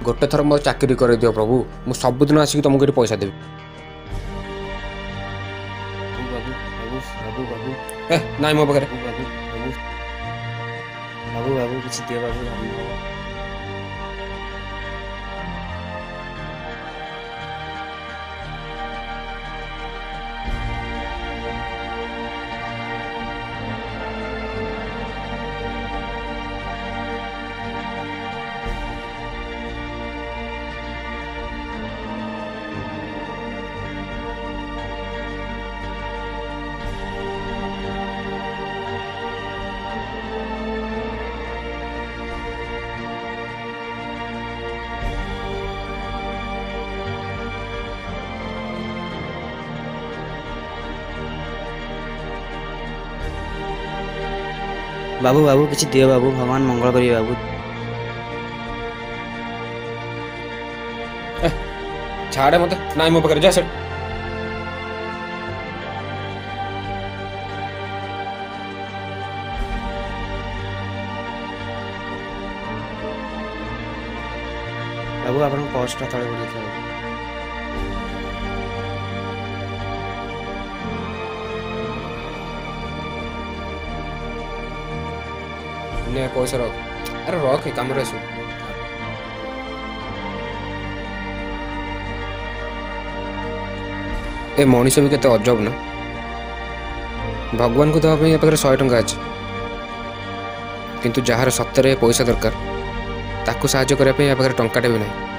गोटे थर मो चाकरी कर दियो प्रभु, मु सबुदिन आसिक तुमको ये पैसा देवी। बाबू बाबू बाबू बाबू ए नाई मो पाखे बाबू बाबू बाबू बाबू किसी दियो बाबू बाबू बाबू बाबू किसी दियो बाबू, भगवान मंगल करिए बाबू। छाड़े मत नाई मो पाखे जा से। बाबू आप पर्सटा तले पड़ी था। ने पैसा रख, अरे रख कम आसू। ए मनीष भी केते अजब ना, भगवान को देवाई या पाखे 100 टंका अच्छे किंतु जार सत्य पैसा दरकार ताकू साहाय्य करने या पाखे टंकाटे भी नहीं।